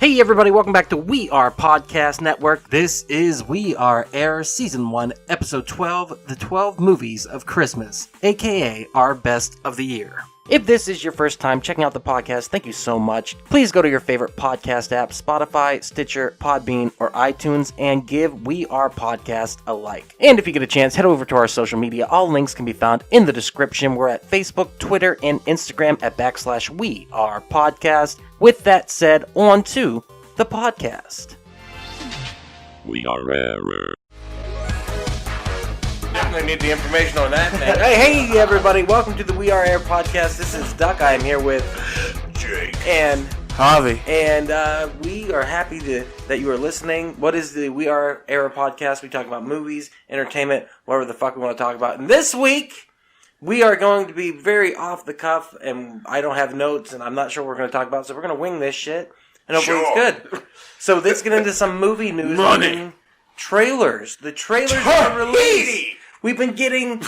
Hey everybody, welcome back to We Are Podcast Network. This is We Are Air Season 1, Episode 12, The 12 Movies of Christmas, aka our Best of the Year. If this is your first time checking out the podcast, thank you so much. Please go to your favorite podcast app, Spotify, Stitcher, Podbean, or iTunes, and give We Are Podcast a like. And if you get a chance, head over to our social media. All links can be found in the description. We're at Facebook, Twitter, and Instagram at /We Are Podcast. With that said, on to the podcast. We are Error. Definitely need the information on that thing. Hey everybody, welcome to the We Are Air Podcast. This is Duck. I am here with Jake and Javi, and we are happy that you are listening. What is the We Are Air Podcast? We talk about movies, entertainment, whatever the fuck we want to talk about. And this week, we are going to be very off the cuff, and I don't have notes, and I'm not sure what we're going to talk about, so we're going to wing this shit, and hopefully it's good. So let's get into some movie news. Money. Trailers. The trailers are released. We've been getting...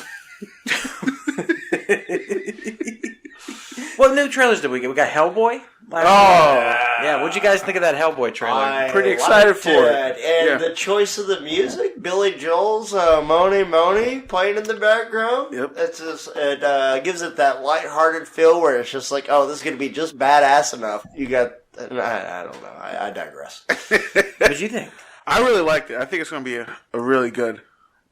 What new trailers did we get? We got Hellboy? Yeah, what'd you guys think of that Hellboy trailer? Pretty excited for it. And the choice of the music, Billy Joel's Money Money playing in the background. Yep. It's just, it gives it that lighthearted feel where it's just like, oh, this is going to be just badass enough. You got, I don't know, I digress. What did you think? I really liked it. I think it's going to be a really good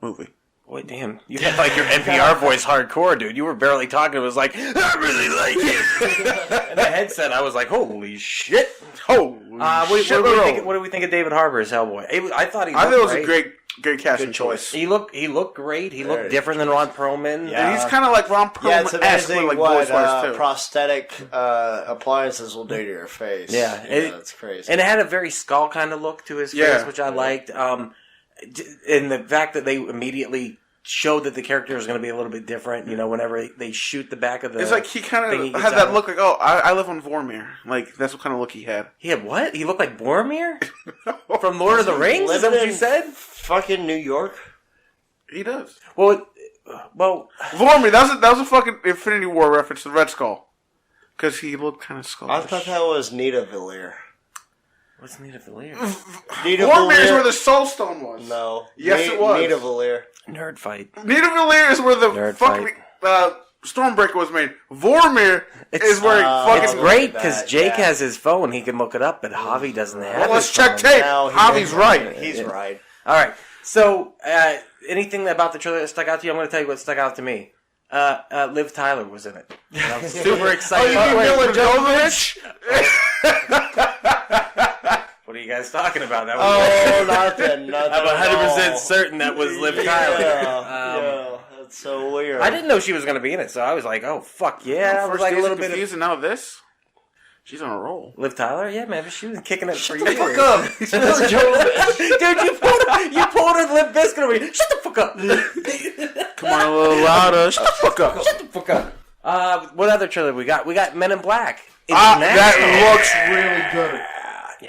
movie. Boy, damn. You had like your NPR voice hardcore, dude. You were barely talking. It was like, I really like it. And the headset, I was like, holy shit. Holy shit. What do we think of David Harbour as Hellboy? I thought he looked it was a great casting choice. He looked great. He looked different than Ron Perlman. Yeah. And he's kind of like Ron Perlman-esque. Yeah, it's amazing like what prosthetic appliances will do to your face. Yeah, it's crazy. And it had a very skull kind of look to his face, which I liked. And the fact that they immediately showed that the character was going to be a little bit different, you know, whenever they shoot the back of the... It's like he kind of had that look like, I live on Vormir. Like, that's what kind of look he had. He had what? He looked like Boromir? From Lord of the Rings? Is that what you said? Fucking New York? He does. Well... Vormir, that was a fucking Infinity War reference to Red Skull. Because he looked kind of skullish. I thought that was Nidavellir. What's Nidavellir? Vormir is where the Soul Stone was. No. Yes, it was. Nidavellir. Nerd fight. Nidavellir is where the fucking Stormbreaker was made. Vormir is where fucking... It's great because Jake has his phone. He can look it up, but Javi doesn't have Well, let's his check phone. tape. Javi's right. He's right. All right. So, anything about the trailer that stuck out to you? I'm going to tell you what stuck out to me. Liv Tyler was in it. And I'm super excited. Oh, you mean Mila Jovovich? What are you guys talking about? That was nothing. I'm 100% certain that was Liv Tyler. Yeah, that's so weird. I didn't know she was going to be in it, so I was like, oh, fuck yeah. I was like a little bit confused, and now this? She's on a roll. Liv Tyler? Yeah, man, but she was kicking it for Shut years. the fuck up. It's Mila Jovovich. Dude, you pulled her Limp Bizkit over here. Shut the fuck up. Come on, a little louder. Shut the fuck up. Shut the fuck up. What other trailer we got? We got Men in Black. That looks really good.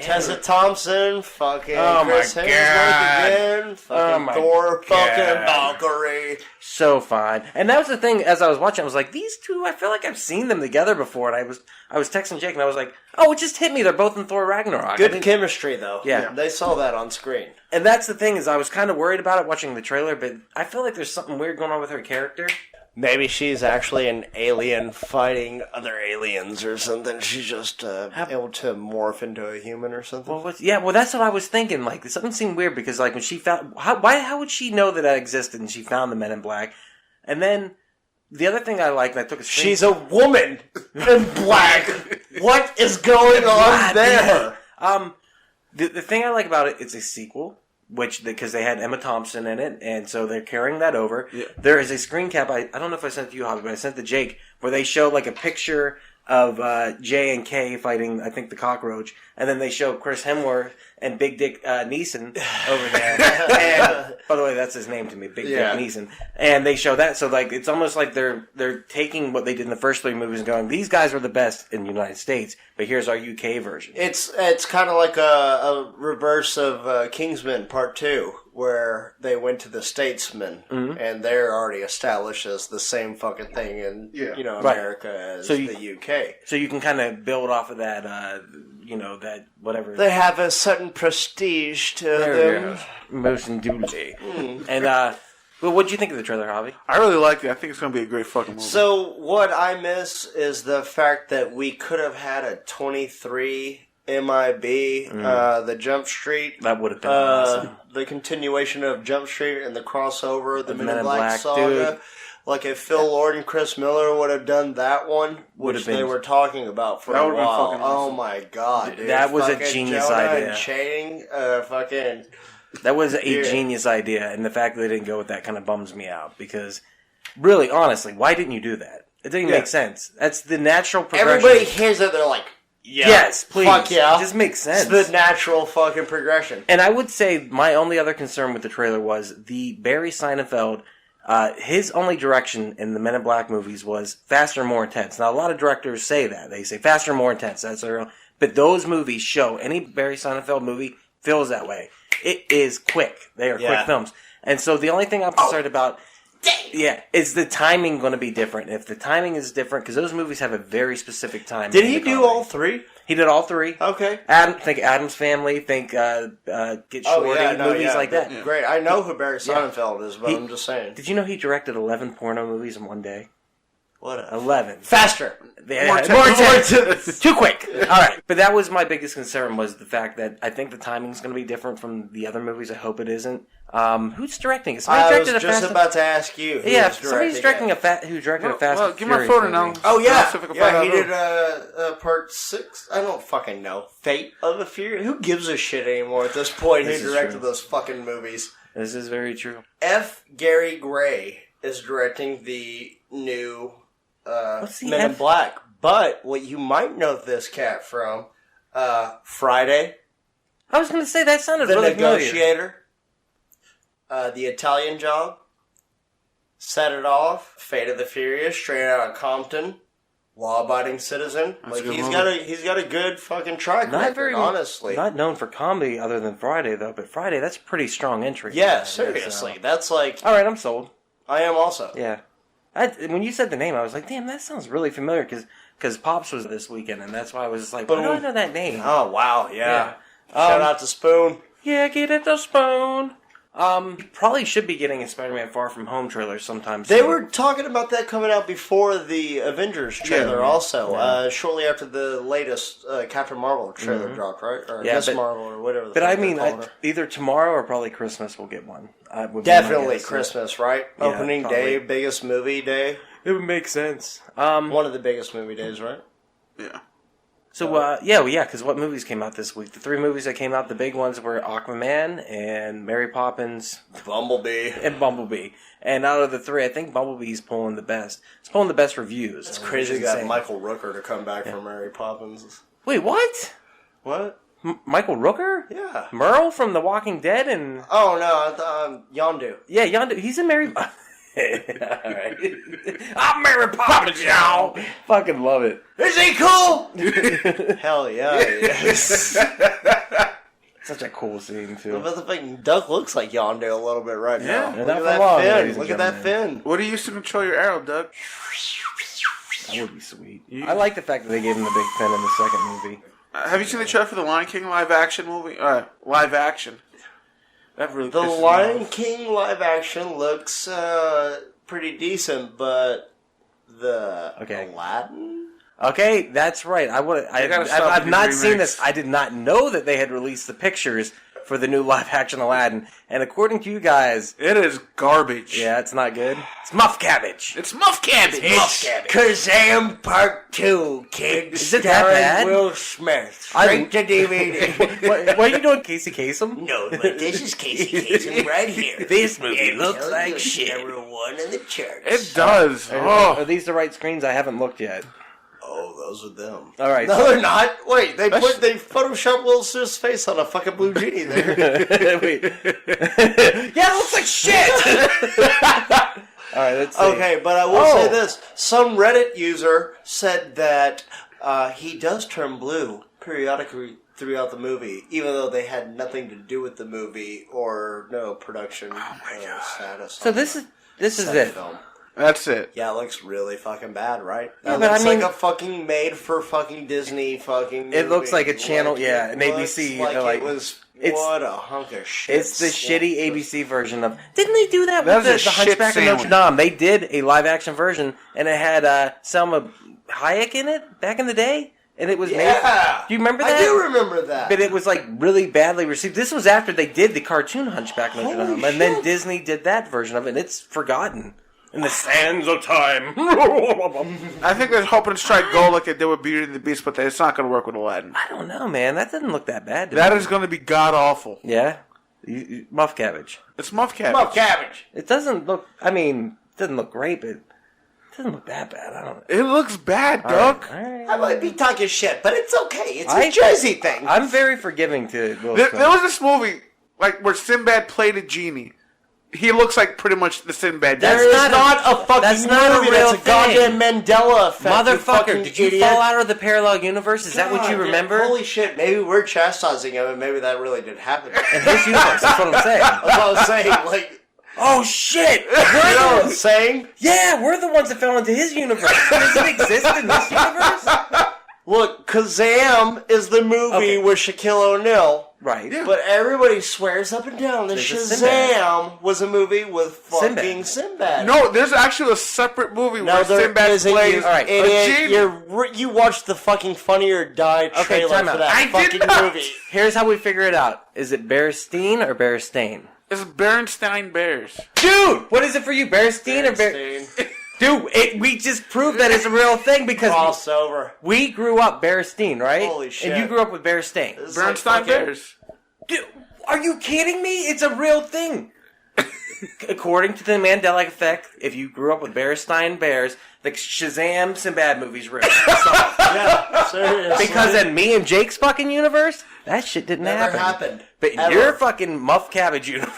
Tessa Thompson, fucking Chris Hemsworth again, fucking Thor, fucking Valkyrie. So fine. And that was the thing, as I was watching, I was like, these two, I feel like I've seen them together before. And I was texting Jake, and I was like, oh, it just hit me. They're both in Thor Ragnarok. Good chemistry, though. Yeah. They saw that on screen. And that's the thing, is I was kind of worried about it watching the trailer, but I feel like there's something weird going on with her character. Maybe she's actually an alien fighting other aliens or something. She's just able to morph into a human or something. Well, that's what I was thinking. Like, something seemed weird because, like, when she found... How would she know that I existed and she found the Men in Black? And then, the other thing I liked, and I took a screen... She's a woman in black. What is going on there? The thing I like about it, it's a sequel. Because they had Emma Thompson in it, and so they're carrying that over. Yeah. There is a screen cap, I don't know if I sent it to you, Javi, but I sent it to Jake, where they show like a picture of J and K fighting, I think, the cockroach, and then they show Chris Hemsworth and Big Dick Neeson over there. And, by the way, that's his name to me, Big Dick Neeson. And they show that, so like it's almost like they're taking what they did in the first three movies and going, these guys were the best in the United States, but here's our UK version. It's kind of like a reverse of Kingsman Part 2, where they went to the Statesman, and they're already established as the same fucking thing in America as the UK. So you can kind of build off of that, that whatever. They have a certain prestige to them. Most indubitably. And, well, what'd you think of the trailer, Javi? I really liked it. I think it's going to be a great fucking movie. So what I miss is the fact that we could have had a 23 MIB, the Jump Street. That would have been awesome. The continuation of Jump Street and the crossover, the Men in Black Black saga. dude. Like if Phil Lord and Chris Miller would have done that one, which they were talking about for a while. Fucking oh awesome. my god, dude. That was a Fucking genius Jonah idea. And Channing, fucking... That was a genius idea, and the fact that they didn't go with that kind of bums me out, because, really, honestly, why didn't you do that? It didn't make sense. That's the natural progression. Everybody hears it, they're like, yes, please. Fuck yeah. It just makes sense. It's the natural fucking progression. And I would say my only other concern with the trailer was the Barry Seinfeld, his only direction in the Men in Black movies was faster, more intense. Now, a lot of directors say that. They say faster, more intense. That's their, but those movies show, any Barry Seinfeld movie feels that way. It is quick. They are quick films. And so the only thing I'm concerned about, is the timing going to be different? If the timing is different, because those movies have a very specific time. Did he do all three? He did all three. Okay. Think Addams Family, think Get Shorty, movies like that. Yeah. Great. I know who Barry Sonnenfeld is, but I'm just saying. Did you know he directed 11 porno movies in one day? What? 11. Faster. More intense. Too quick. All right. But that was my biggest concern, was the fact that I think the timing's going to be different from the other movies. I hope it isn't. Who's directing it? I was just about to ask you. Somebody's directing a Fast and Furious. Give my photo now. Oh, yeah. He did part 6. I don't fucking know. Fate of the Furious. Who gives a shit anymore at this point? Who directed those fucking movies? This is very true. Gary Gray is directing the new Men in Black. But what you might know this cat from, Friday. I was going to say, that sounded The really Negotiator. The Italian Job. Set It Off. Fate of the Furious. Straight Outta Compton. Law-abiding citizen. He's got a good fucking track record, honestly. Not known for comedy other than Friday, though. But Friday, that's a pretty strong entry. Yeah, seriously. That's like... All right, I'm sold. I am also. Yeah. When you said the name, I was like, damn, that sounds really familiar, because Pops was this weekend, and that's why I was just like, why do I know that name? Oh, wow, yeah. Shout out to Spoon. Yeah, get it to Spoon. Probably should be getting a Spider-Man Far From Home trailer sometime soon. They were talking about that coming out before the Avengers trailer also, shortly after the latest Captain Marvel trailer dropped, right? Or Miss Marvel, or whatever the But I mean, her. either tomorrow or probably Christmas we'll get one. Definitely Christmas, right? Yeah, Opening day, biggest movie day. It would make sense. One of the biggest movie days, right? Yeah. So, because what movies came out this week? The 3 movies that came out, the big ones were Aquaman and Mary Poppins. Bumblebee. And Bumblebee. And out of the 3, I think Bumblebee's pulling the best. It's pulling the best reviews. It's crazy to got Michael Rooker to come back from Mary Poppins. Wait, what? What? Michael Rooker? Yeah. Merle from The Walking Dead and... Oh, no, Yondu. Yeah, Yondu. He's in Mary... Alright. I'm Mary Poppins, y'all! Fucking love it. Is he cool? Hell yeah, he is. Such a cool scene, too. The fucking duck looks like Yondu a little bit right now. Yeah, Look at that fin. Look at that fin. What do you use to control your arrow, Doug? That would be sweet. I like the fact that they gave him the big fin in the second movie. Have you seen the trailer for the Lion King live action movie? Live action. That really the Lion King live action looks pretty decent, but the Aladdin? Okay, that's right. I've not seen this. I did not know that they had released the pictures for the new live-action Aladdin. And according to you guys... It is garbage. Yeah, it's not good. It's muff cabbage. It's muff cabbage. It's Kazam Part 2, kids. Is it that bad? Will Smith. Straight to DVD. What are you doing, Casey Kasem? No, but this is Casey Kasem right here. This movie looks like shit. Number 1 in the charts. It does. Are these the right screens? I haven't looked yet. Oh, those are them. All right. No, they're not. Wait, they photoshopped Will Smith's face on a fucking blue genie there. Wait. Yeah, it looks like shit. All right, let's see. Okay, but I will say this. Some Reddit user said that he does turn blue periodically throughout the movie, even though they had nothing to do with the movie or no production status. So this is it. Film. That's it. Yeah, it looks really fucking bad, right? Yeah, That but looks I mean- like a fucking made for fucking Disney fucking movie. It looks like a channel, yeah, an ABC, Like, like- it was, it's- what a hunk of shit. It's the shitty ABC version of... Didn't they do that That with is the a shit Hunchback of Notre sandwich. Dame? They did a live-action version, and it had Selma Hayek in it back in the day, and it was made... Do you remember that? I do remember that. But it was like really badly received. This was after they did the cartoon Hunchback of Notre Holy Dame, and then shit. Disney did that version of it, and it's forgotten in the sands of time. I think they're hoping to strike gold like they did with Beauty and the Beast, but it's not going to work with Aladdin. I don't know, man. That didn't look that bad. To That me. is going to be god awful. Yeah, muff cabbage. It's muff cabbage. Muff cabbage. It doesn't look. I mean, it doesn't look great, but it doesn't look that bad. I don't. It looks bad, All Duck. right. I might be talking shit, but it's okay. It's I- a Jersey thing. I'm very forgiving to Will There Smith. was this movie like where Sinbad played a genie. He looks like pretty much the Sinbad. That's There is not not a- a fucking that's not a movie. real That's a goddamn Mandela effect. you Motherfucker, fucking did you idiot. fall out of the parallel universe? Is that what you God, remember? Holy shit, maybe we're chastising him and maybe that really did happen. In his universe, that's what I'm saying. That's what I was saying, like, Oh shit! you know what I'm saying? Yeah, we're the ones that fell into his universe. Does it exist in this universe? Look, Kazam is the movie Okay. with Shaquille O'Neal, Right. Yeah. but everybody swears up and down that There's a Shazam was a movie with fucking Sinbad. No, there's actually a separate movie No, where there Sinbad isn't, plays you All right, a idiot. genie. You watched the fucking Funny or Die trailer time for out. that I did fucking not. movie. Here's how we figure it out. Is it Bearstein or Bearstain? It's Bernstein Bears. Dude! What is it for you? Bearstein or Bear... Bearstein. Dude, we just proved that it's a real thing because Crossover. we grew up Bearstein, right? Holy shit. And you grew up with Bearstain. It's Bernstein like fucking- Bears. Dude, are you kidding me? It's a real thing. According to the Mandela effect, if you grew up with Bearstein Bears, the Shazam Sinbad movie's real. Yeah, seriously. Because in me and Jake's fucking universe, that shit didn't Never happen. happened. But in Ever. your fucking Muff Cabbage universe.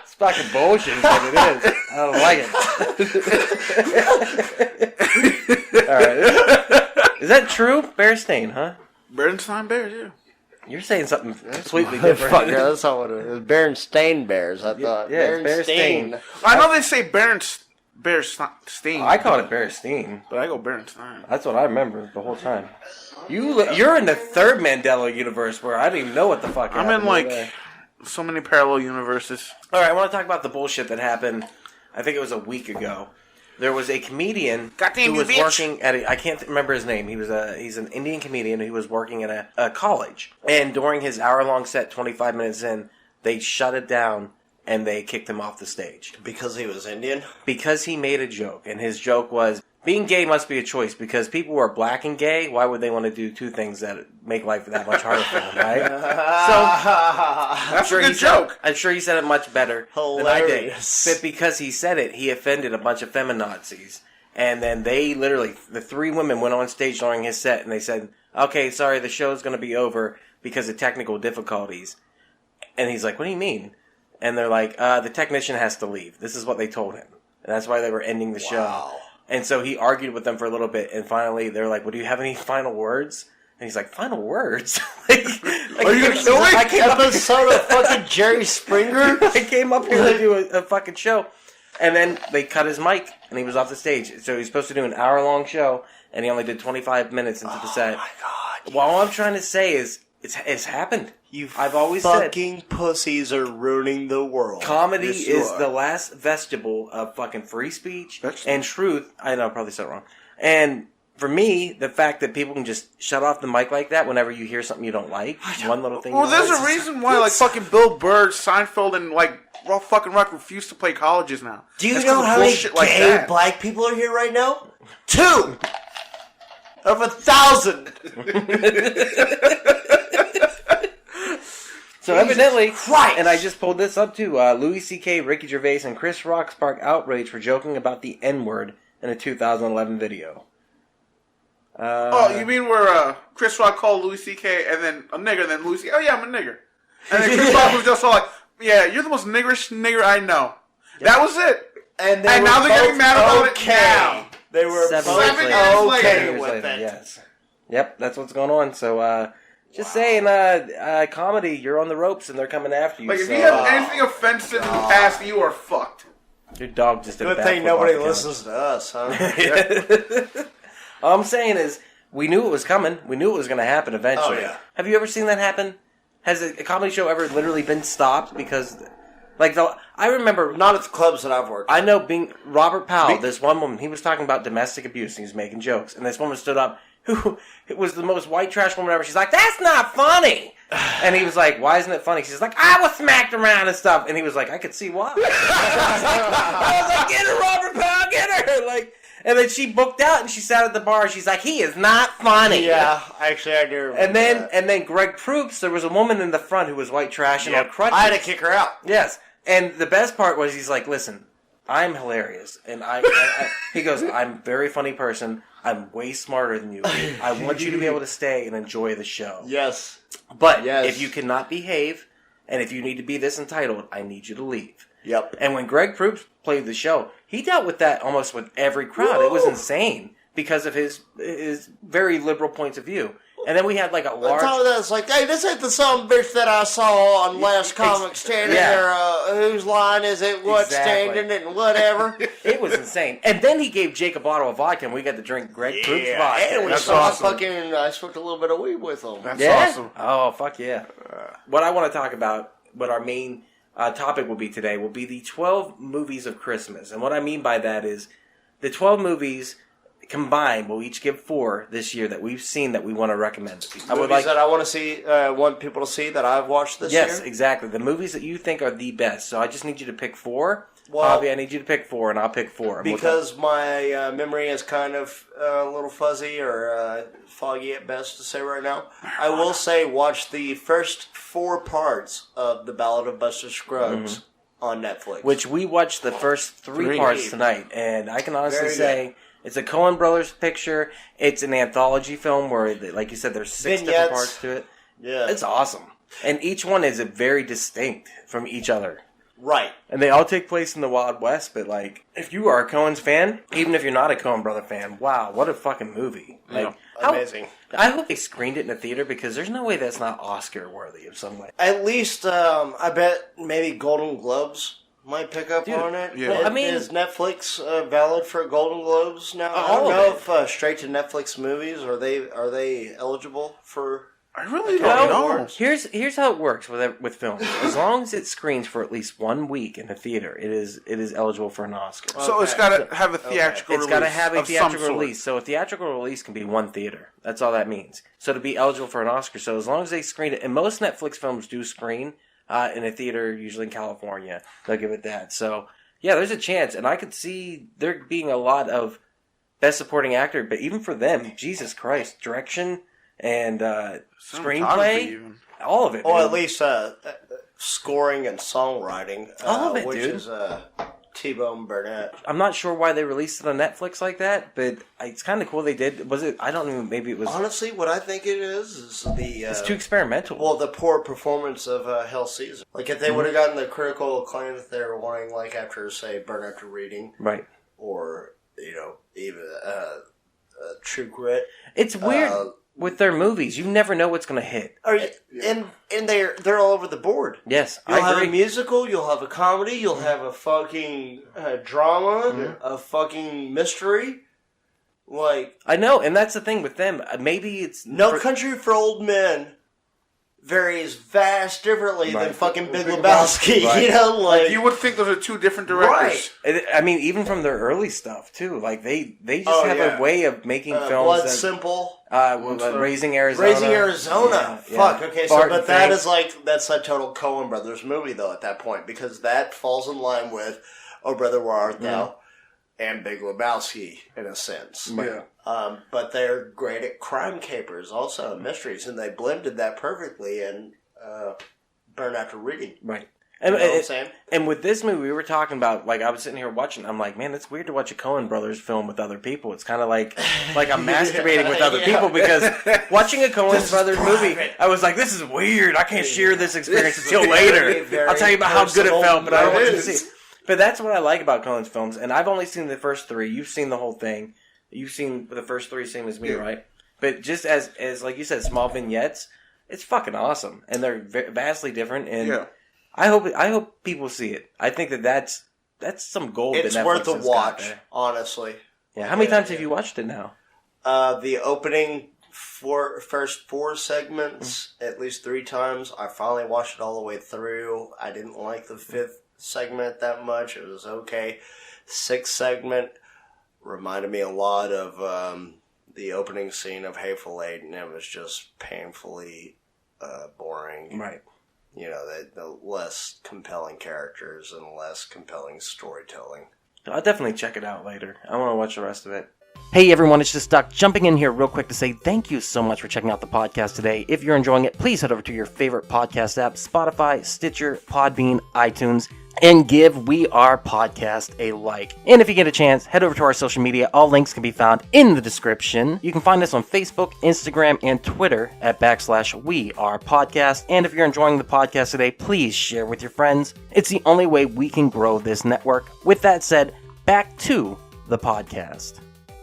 It's fucking bullshit is what it is. I don't like it. Alright. Is that true? Bearstain, huh? Bernstein Bears, yeah. You're saying something completely different. Fuck, yeah, that's not what it is. Berenstain Bears, I thought. yeah, it's Berenstain. I know they say Bearstein, I called it Bearstein. but I go Bernstein. That's what I remember the whole time. You're in the third Mandela universe where I don't even know what the fuck I'm happened in like over there. so many parallel universes. All right, I want to talk about the bullshit that happened. I think it was a week ago. There was a comedian Goddamn who you was bitch. working at I can't remember his name. He's an Indian comedian who was working at a college. And during his hour-long set, 25 minutes in, they shut it down and they kicked him off the stage. Because he was Indian? Because he made a joke. And his joke was, being gay must be a choice because people who are black and gay, why would they want to do two things that make life that much harder for them, right? That's a good joke. I'm sure he said it much better than I did. Hilarious. But because he said it, he offended a bunch of feminazis. And then they literally, the three women went on stage during his set and they said, okay, sorry, the show's going to be over because of technical difficulties. And he's like, what do you mean? And they're like, the technician has to leave. This is what they told him. And that's why they were ending the show. And so he argued with them for a little bit, and finally they're like, well, do you have any final words? And he's like, final words? Are you gonna kill me? I came up Episode of fucking Jerry Springer? I came up here to do a fucking show. And then they cut his mic, and he was off the stage. So he was supposed to do an hour-long show, and he only did 25 minutes into the set. Oh my god. Well, all I'm trying to say is, it's happened. I've always said, Fucking pussies are ruining the world. comedy Yes, you is are. the last vestibule of fucking free speech That's- and truth. I know, I probably said it wrong. And for me, the fact that people can just shut off the mic like that whenever you hear something you don't like, one little thing. Well, you there's don't a like, reason why like fucking Bill Burr, Seinfeld, and like fucking Rock refuse to play colleges now. Do you That's know 'cause of how many bullshit like gay that. black people are here right now? 2 of 1,000. So evidently, Christ! and I just pulled this up too. Louis C.K., Ricky Gervais, and Chris Rock sparked outrage for joking about the N-word in a 2011 video. Oh, you mean where Chris Rock called Louis C.K. and then a nigger, and then Louis C.K. Oh yeah, I'm a nigger. And then Chris Rock was just all like, "Yeah, you're the most niggerish nigger I know." That was it. And And were now they're getting both mad about it okay. now. They were 7 both years later. years okay later. with it. Yes. Yep, that's what's going on. So, just saying, comedy, you're on the ropes and they're coming after you. Like, if you have anything offensive in the past, you are fucked. Your dog just did a Good thing nobody listens to us, huh? All I'm saying is, we knew it was coming. We knew it was going to happen eventually. Oh, yeah. Have you ever seen that happen? Has a comedy show ever literally been stopped because... Like, I remember... Not at the clubs that I've worked I know being... Robert Powell, this one woman, he was talking about domestic abuse, and he was making jokes. And this woman stood up, who it was the most white trash woman ever. She's like, that's not funny! And he was like, why isn't it funny? She's like, I was smacked around and stuff. And he was like, I could see why. I was like, get her, Robert Powell, get her! Like... And then she booked out and she sat at the bar and she's like, he is not funny. Yeah, actually I do remember and then Greg Proops, there was a woman in the front who was white trash and on crutches. I had to kick her out. Yes. And the best part was he's like, listen, I'm hilarious. And he goes, I'm a very funny person. I'm way smarter than you. I want you to be able to stay and enjoy the show. Yes. But if you cannot behave and if you need to be this entitled, I need you to leave. Yep. And when Greg Proops played the show, he dealt with that almost with every crowd. Woo! It was insane because of his very liberal points of view. And then we had like a large... On top of that, it's like, hey, this ain't the some bitch that I saw on Last Comic Standing there. Whose line is it? What's standing and whatever. It was insane. And then he gave Jake a bottle of vodka, and we got to drink Greg Proops vodka. And we saw I smoked a little bit of weed with him. That's awesome. Oh, fuck yeah. What I want to talk about, what our main topic will be today, will be the 12 movies of Christmas. And what I mean by that is the 12 movies... combined, we'll each give 4 this year that we've seen that we want to recommend to people. Movies that I want to see, want people to see that I've watched this year? Yes, exactly. The movies that you think are the best. So I just need you to pick 4. Well, Javi, I need you to pick 4, and I'll pick 4. Because my memory is kind of a little fuzzy or foggy at best to say right now. I will say watch the first 4 parts of The Ballad of Buster Scruggs on Netflix. Which we watched the first 3 parts tonight, and I can honestly say... It's a Coen Brothers picture. It's an anthology film where, like you said, there's 6 different parts to it. Yeah. It's awesome. And each one is very distinct from each other. Right. And they all take place in the Wild West, but, like, if you are a Coen's fan, even if you're not a Coen Brother fan, wow, what a fucking movie. Like, amazing. I hope they screened it in a theater because there's no way that's not Oscar-worthy of some way. At least, I bet maybe Golden Globes might pick up on it. Yeah. Well, I mean, is Netflix valid for Golden Globes now? I all don't know of if straight to Netflix movies are they eligible for. I really don't know. Here's how it works with films. As long as it screens for at least 1 week in the theater, it is eligible for an Oscar. So it's got to have a theatrical release. It's got to have a theatrical release. release. So a theatrical release can be 1 theater. That's all that means. So to be eligible for an Oscar, so as long as they screen it, and most Netflix films do screen in a theater, usually in California, they'll give it that. So yeah, there's a chance, and I could see there being a lot of Best Supporting Actor, but even for them, Jesus Christ, direction and screenplay, all of it. Or at least scoring and songwriting, all of it, which dude. is T-Bone Burnett. I'm not sure why they released it on Netflix like that, but it's kind of cool they did. Was it? I don't know. Maybe it was. Honestly, what I think it is the. It's too experimental. Well, the poor performance of Hell Caesar. Like if they would have gotten the critical acclaim that they were wanting, like after say Burn After Reading, right? Or even True Grit. It's weird. With their movies, you never know what's going to hit. And they're all over the board. Yes, you'll have a musical, you'll have a comedy, you'll have a fucking drama, a fucking mystery. Like I know, and that's the thing with them. Maybe it's No Country for Old Men varies vast differently than fucking Big Lebowski. Right. You know, like you would think those are 2 different directors. Right. I mean, even from their early stuff too. Like they just have a way of making films. Blood Simple. Raising Arizona. Raising Arizona. Yeah, Fuck. yeah. Okay, Barton but that Fink. is like that's a total Coen Brothers movie though at that point because that falls in line with Oh Brother Where Art Thou and Big Lebowski in a sense. Yeah. But they're great at crime capers also, mysteries, and they blended that perfectly in Burn After Reading. Right. You know what I'm saying? And with this movie, we were talking about, like, I was sitting here watching, I'm like, man, it's weird to watch a Coen Brothers film with other people. It's kind of like I'm masturbating with other people because watching a Coen Brothers movie, I was like, this is weird. I can't share this experience until later. I'll tell you about how good it felt, but I don't want you to see it. But that's what I like about Coen's films, and I've only seen the first 3. You've seen the whole thing. You've seen the first 3, same as me, right? But just as like you said, small vignettes, it's fucking awesome, and they're vastly different. And I hope people see it. I think that's some gold. It's that worth a Netflix watch, honestly. Yeah. How many times have you watched it now? The opening first 4 segments, at least 3 times. I finally watched it all the way through. I didn't like the 5th segment that much. It was okay. 6th segment reminded me a lot of the opening scene of Hateful Eight, and it was just painfully boring. Right. You know, the less compelling characters and less compelling storytelling. I'll definitely check it out later. I want to watch the rest of it. Hey everyone, it's just Duck jumping in here real quick to say thank you so much for checking out the podcast today. If you're enjoying it, please head over to your favorite podcast app, Spotify, Stitcher, Podbean, iTunes, and give We Are Podcast a like. And if you get a chance, head over to our social media. All links can be found in the description. You can find us on Facebook, Instagram, and Twitter at /We Are Podcast. And if you're enjoying the podcast today, please share with your friends. It's the only way we can grow this network. With that said, back to the podcast.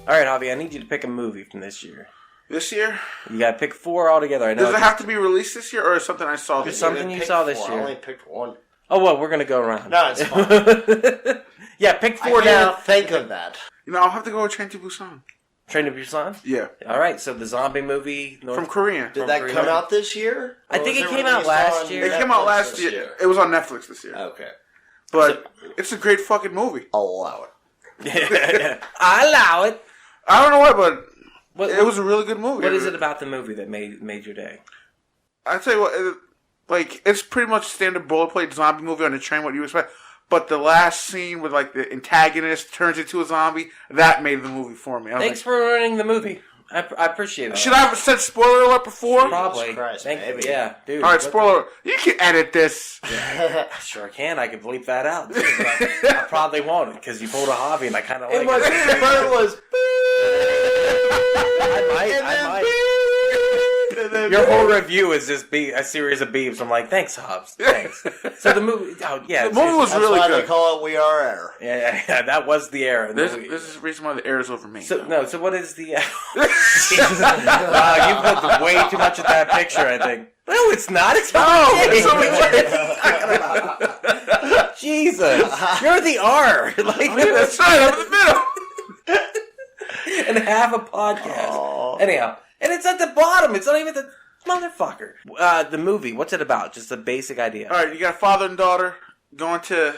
All right, Javi, I need you to pick a movie from this year. This year? You got to pick 4 altogether. I know. Does it have to be released this year, or is something I saw this year? Something you saw this year. I only picked 1. Oh, well, we're going to go around. No, it's fine. Yeah, pick 4 I now. can't think of that. You know, I'll have to go with Train to Busan. Train to Busan? Yeah. All right, so the zombie movie. From Korea. Did that come out this year? I think it came out last year. It came out last year. It was on Netflix this year. Okay. But it's a great fucking movie. I'll allow it. Yeah, I allow it. I don't know why, but it was a really good movie. What is it about the movie that made your day? I tell you what, it's pretty much standard boilerplate zombie movie on the train, what you expect. But the last scene with the antagonist turns into a zombie, that made the movie for me. Thanks for ruining the movie. I appreciate it. Should I have said spoiler alert before? Probably. Christ, Yeah, dude. All right, spoiler alert. You can edit this. Sure can. I can bleep that out. Too, but I probably won't because you pulled a hobby and I kind of like it. It was. I might. Your whole review is just a series of beeps. I'm like, thanks, Hobbs. Thanks. So the movie, the movie was really That's why good. they call it We Are Air. Yeah, that was the error. This is the reason why the air is over me. So what is the? Wow, you put way too much of that picture. I think. No, it's not. It's Jesus, you're the R. That's right. I'm in the middle. And half a podcast. Aww. Anyhow, and it's at the bottom. It's not even the motherfucker. The movie. What's it about? Just a basic idea. All right, you got a father and daughter going to.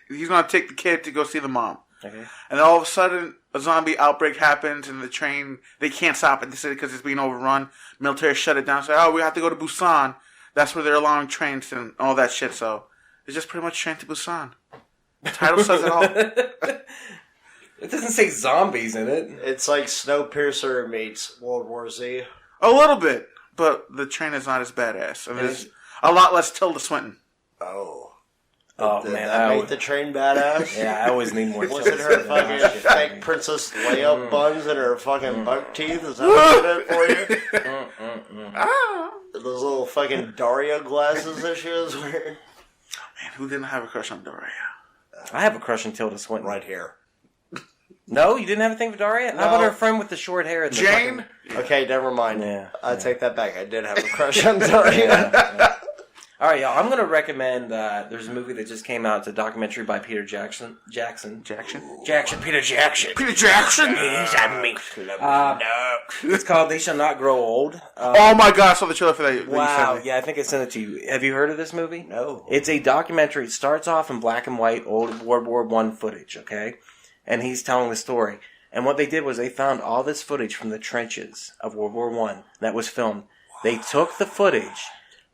He's going to take the kid to go see the mom. Okay. And then all of a sudden, a zombie outbreak happens, and the train, they can't stop at the city because it's being overrun. Military shut it down. Say, we have to go to Busan. That's where they're allowing trains and all that shit. So it's just pretty much Train to Busan. The title says it all. It doesn't say zombies in it. It's like Snowpiercer meets World War Z. A little bit, but the train is not as badass. And there's a lot less Tilda Swinton. Did that make the train badass? Yeah, I always need more. Was it her fucking fake Princess Leia buns and her fucking buck teeth? Is that what did it for you? Those little fucking Daria glasses that she was wearing. Man, who didn't have a crush on Daria? I have a crush on Tilda Swinton. Right here. No, you didn't have a thing for Daria? No. How about her friend with the short hair? And Jane? Okay, never mind. Yeah, I take that back. I did have a crush on Daria. Yeah. All right, y'all. I'm going to recommend. There's a movie that just came out. It's a documentary by Peter Jackson. Peter Jackson. He's a meat club. It's called They Shall Not Grow Old. Oh my god, I saw the trailer for that. Wow. Yeah, I think I sent it to you. Have you heard of this movie? No. It's a documentary. It starts off in black and white, old World War I footage, okay? And he's telling the story. And what they did was they found all this footage from the trenches of World War I that was filmed. Wow. They took the footage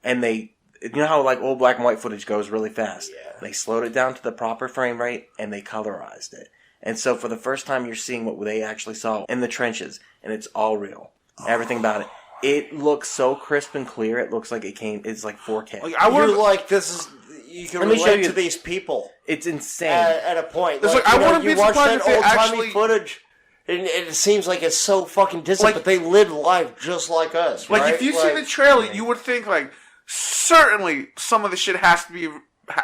and you know how old black and white footage goes really fast? Yeah. They slowed it down to the proper frame rate and they colorized it. And so for the first time you're seeing what they actually saw in the trenches, and it's all real. Everything about it. It looks so crisp and clear. It looks like it's like 4K. You can relate to these people. It's insane. At a point. I wouldn't be surprised if they actually... footage, and it seems like it's so fucking distant, but they lived life just like us, right? If you see the trailer, you would think, certainly some of the shit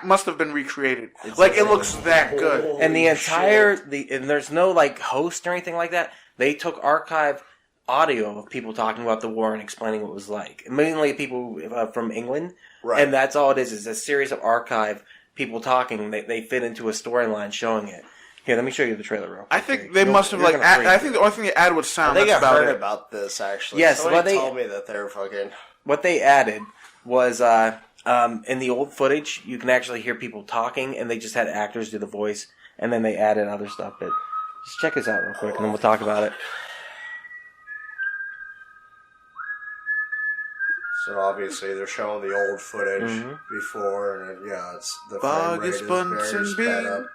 must have been recreated. It looks that good. And the entire... and there's no, host or anything like that. They took archive audio of people talking about the war and explaining what it was like. Mainly people from England. Right. And that's all it is a series of archive people talking. They fit into a storyline showing it. Here, let me show you the trailer real quick. I think they must have I think the only thing they added was sound. I think that's I about heard it. about this actually. Yes, somebody told me that they were fucking. What they added was in the old footage, you can actually hear people talking, and they just had actors do the voice, and then they added other stuff. But just check this out real quick, and then we'll talk about it. So obviously they're showing the old footage before, and it's the frame rate is very sped up.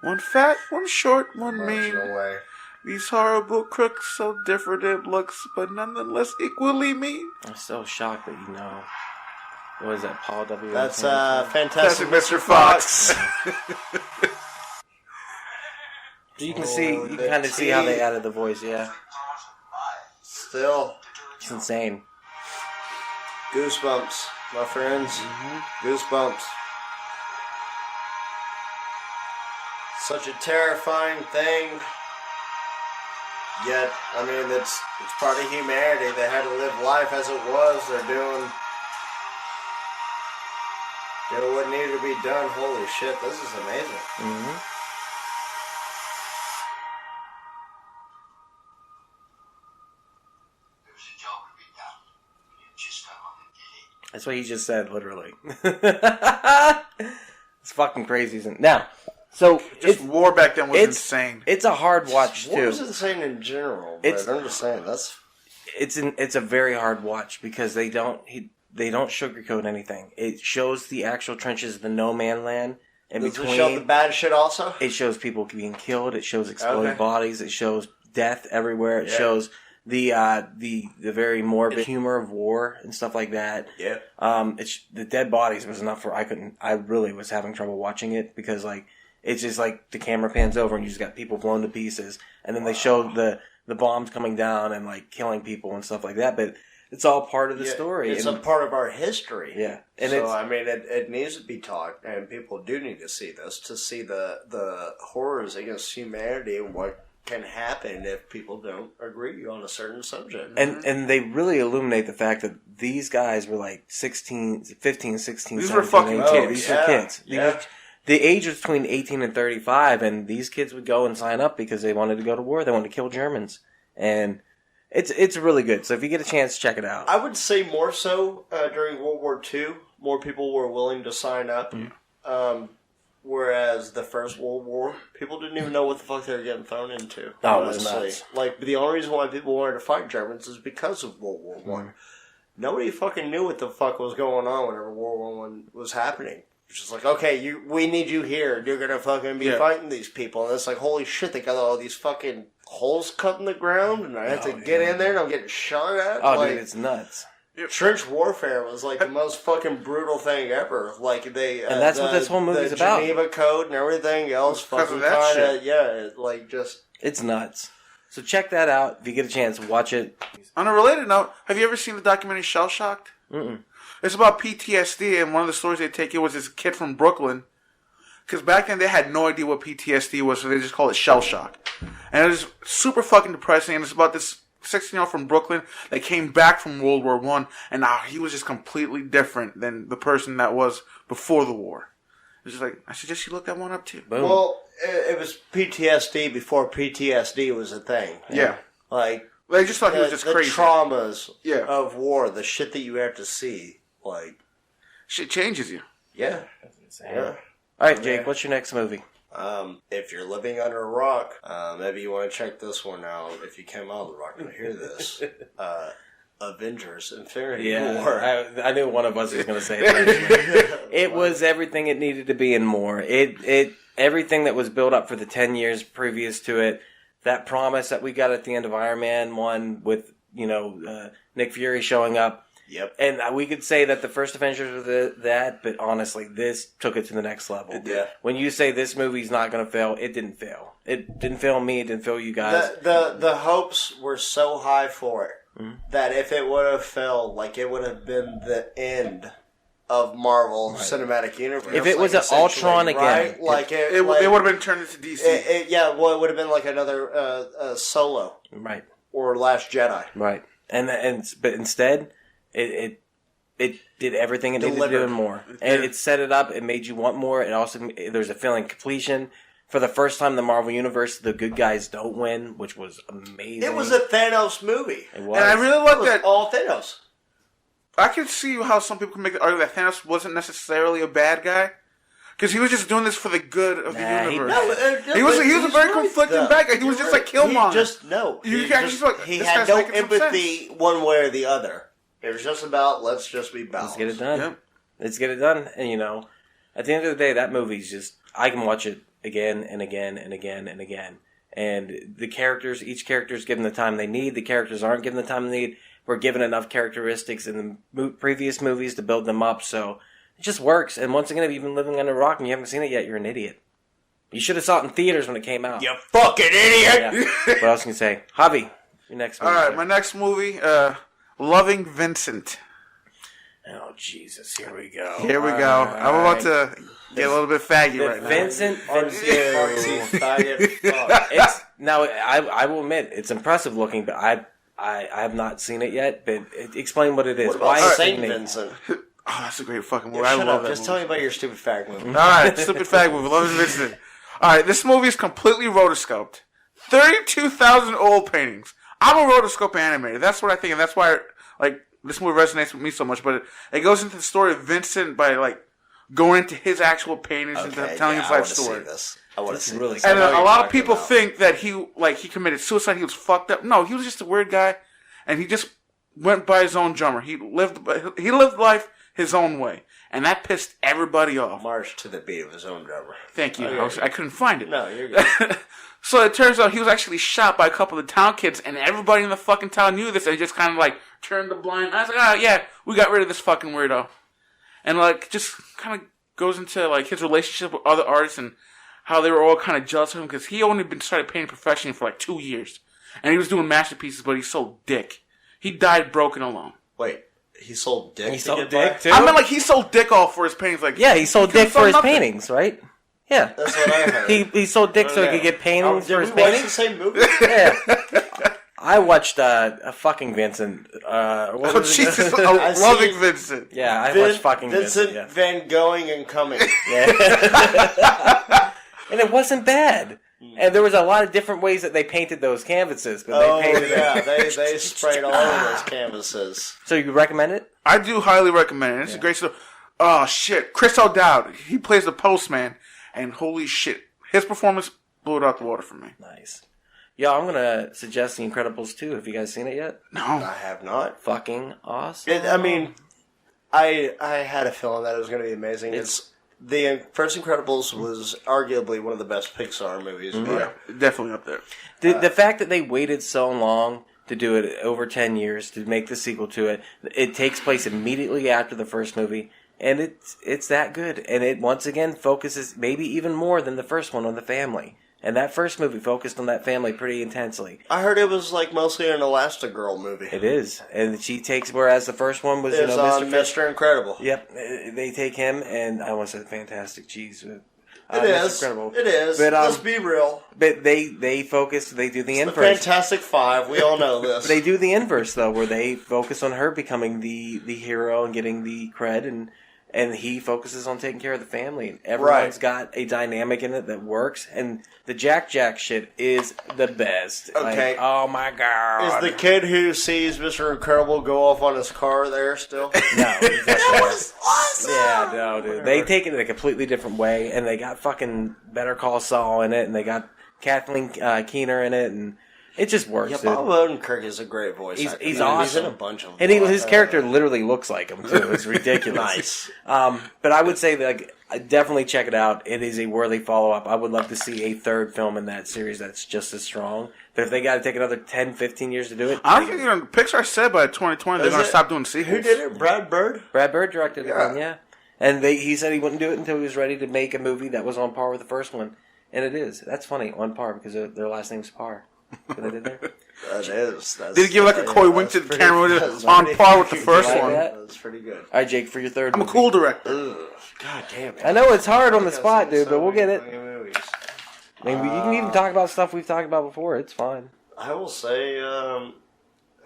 One fat, one short, one Marching mean. away. These horrible crooks, so different it looks, but nonetheless equally mean. I'm so shocked that you know. What is that, Paul W? That's Fantastic Mr. Fox. So you can kind of see how they added the voice, yeah. Still. It's insane. Goosebumps, my friends. Goosebumps. Such a terrifying thing. Yet, I mean, it's part of humanity. They had to live life as it was. They're doing what needed to be done. Holy shit, this is amazing. That's what he just said, literally. It's fucking crazy, isn't it? Now, so Just war back then was insane. It's a hard watch too. What was insane in general? But I'm just saying it's a very hard watch because they don't sugarcoat anything. It shows the actual trenches of the no man land in Does between. it show the bad shit also? It shows people being killed. It shows exploded bodies. It shows death everywhere. It shows the very morbid humor of war and stuff like that. Yeah. It's the dead bodies was enough for I really was having trouble watching it because it's just like the camera pans over and you just got people blown to pieces, and then they show the bombs coming down and like killing people and stuff like that. But it's all part of the story. It's a part of our history. Yeah, and so I mean, it needs to be taught, and people do need to see this to see the horrors against humanity and what can happen if people don't agree on a certain subject. And they really illuminate the fact that these guys were like 16, 15, 16, These 17, were fucking 18. kids. These were kids. Yeah. The age was between 18 and 35, and these kids would go and sign up because they wanted to go to war. They wanted to kill Germans. And it's really good. So if you get a chance, check it out. I would say more so during World War II, more people were willing to sign up. Whereas the First World War, people didn't even know what the fuck they were getting thrown into. Oh, it was nuts. Like, the only reason why people wanted to fight Germans is because of World War One. Nobody fucking knew what the fuck was going on whenever World War One was happening. It's just like, okay, we need you here. You're gonna fucking be fighting these people. And it's like, holy shit, they got all these fucking holes cut in the ground, and I have to get in there and I'm getting shot at. Oh, like, dude, it's nuts. Trench warfare was like the most fucking brutal thing ever. Like they, and that's what this whole movie's about. The Geneva Code and everything else. Fucking it's nuts. So check that out if you get a chance. Watch it. On a related note, have you ever seen the documentary Shell Shocked? It's about PTSD, and one of the stories they take it was this kid from Brooklyn. Because back then they had no idea what PTSD was, so they just called it shell shock. And it was super fucking depressing, and it's about this 16-year-old from Brooklyn that came back from World War I, and now he was just completely different than the person that was before the war. It was just like, I suggest you look that one up too. Boom. Well, it was PTSD before PTSD was a thing. Yeah. Like, they just thought he was just crazy. The traumas of war, the shit that you have to see. Like, shit changes you. Yeah. All right, Jake, what's your next movie? If you're living under a rock, maybe you want to check this one out. If you came out of the rock and hear this, Avengers: Infinity War. I knew one of us was going to say that. It was everything it needed to be and more. It everything that was built up for the 10 years previous to it. That promise that we got at the end of Iron Man 1 with Nick Fury showing up. Yep. And we could say that the first Avengers were that, but honestly, this took it to the next level. Yeah. When you say this movie's not going to fail, it didn't fail. It didn't fail me. It didn't fail you guys. The hopes were so high for it that if it would have failed, like it would have been the end of Marvel Cinematic Universe. If it was an Ultron again, right? Like it would have been turned into DC. It would have been like another Solo. Right. or Last Jedi. Right. But instead, it did everything it needed to do and more. And it set it up. It made you want more. It also, there's a feeling of completion. For the first time in the Marvel Universe, the good guys don't win, which was amazing. It was a Thanos movie. It was. And I really like that. All Thanos. I can see how some people can make the argument that Thanos wasn't necessarily a bad guy. Because he was just doing this for the good of the universe. He was a very conflicting bad guy. He was just like Killmonger. He had no empathy one way or the other. It was just about, let's just be balanced. Let's get it done. Yep. Let's get it done. And, at the end of the day, that movie's just, I can watch it again and again and again and again. And the characters, each character's given the time they need. The characters aren't given the time they need. We're given enough characteristics in the previous movies to build them up. So it just works. And once again, if you've been living under a rock and you haven't seen it yet, you're an idiot. You should have saw it in theaters when it came out. You fucking idiot! Yeah. What else can you say? Javi, your next movie. All right, my next movie, Loving Vincent. Oh, Jesus. Here we go. Here we go. Right. I'm about to get a little bit faggy right now. Vincent. Now, I will admit, it's impressive looking, but I have not seen it yet. But explain what it is. What about Saint Vincent? Oh, that's a great fucking movie. I love that Just tell me about your stupid fag movie. All right, stupid fag movie. Loving Vincent. All right, this movie is completely rotoscoped. 32,000 oil paintings. I'm a rotoscope animator. That's what I think, and that's why this movie resonates with me so much. But it goes into the story of Vincent by going into his actual paintings and telling his life story. I want to see this. And a lot of people think that he committed suicide. He was fucked up. No, he was just a weird guy, and he just went by his own drummer. He lived life his own way, and that pissed everybody off. Marched to the beat of his own drummer. Thank you. I couldn't find it. No, you're good. So it turns out he was actually shot by a couple of the town kids, and everybody in the fucking town knew this, and just kind of turned the blind eye. I was like, oh yeah, we got rid of this fucking weirdo. And just kind of goes into his relationship with other artists and how they were all kind of jealous of him, because he only been started painting professionally for 2 years. And he was doing masterpieces, but he sold dick. He died broken alone. Wait, he sold dick? He sold dick too? I meant he sold dick all for his paintings. Yeah, he sold dick for his paintings, right? Yeah. That's what I heard. He sold dick so he could get paintings for his paintings? Did we watch the same movie? Yeah. I watched a fucking Vincent. Jesus. Loving Vincent. Yeah, I watched fucking Vincent. Vincent Van Going and Coming. Yeah. And it wasn't bad. And there was a lot of different ways that they painted those canvases. But they sprayed all of those canvases. So you recommend it? I do highly recommend it. It's a great story. Oh, shit. Chris O'Dowd. He plays the postman. And holy shit. His performance blew it out the water for me. Nice. Yeah, I'm going to suggest The Incredibles 2. Have you guys seen it yet? No. I have not. Fucking awesome. I had a feeling that it was going to be amazing. The first Incredibles was arguably one of the best Pixar movies. Mm-hmm. Yeah, definitely up there. The fact that they waited so long to do it, over 10 years, to make the sequel to it, it takes place immediately after the first movie, and it's that good. And it, once again, focuses maybe even more than the first one on the family. And that first movie focused on that family pretty intensely. I heard it was mostly an Elastigirl movie. It is. And she takes, whereas the first one was, Mr. Incredible. Yep. They take him, and I want to say Fantastic Cheese. It is. Incredible. It is. But, let's be real. But they focus, they do the inverse. The Fantastic Five, we all know this. They do the inverse, though, where they focus on her becoming the hero and getting the cred, and he focuses on taking care of the family. And everyone's got a dynamic in it that works. And the Jack shit is the best. Okay. Oh my God. Is the kid who sees Mr. Incredible go off on his car there still? No. That was awesome! Yeah, no, dude. They take it in a completely different way. And they got fucking Better Call Saul in it. And they got Kathleen Keener in it. And it just works. Yeah, Bob Odenkirk is a great voice actor. He's awesome. He's in a bunch of them. And his character literally looks like him, too. It's ridiculous. Nice. But I would say that definitely check it out. It is a worthy follow-up. I would love to see a third film in that series that's just as strong. But if they got to take another 10, 15 years to do it... I think Pixar said by 2020 they're going to stop doing sequels. Who did it? Brad Bird? Brad Bird directed it, yeah. And he said he wouldn't do it until he was ready to make a movie that was on par with the first one. And it is. That's funny, on par, because their last name's Parr. What they did there? That is. Did he give a coy wink to the camera on par with the first one? That's pretty good. All right, Jake, for your third I'm a cool director. Ugh. God damn it. I know it's hard on the spot, dude, but we'll get it. I mean, you can even talk about stuff we've talked about before. It's fine. I will say,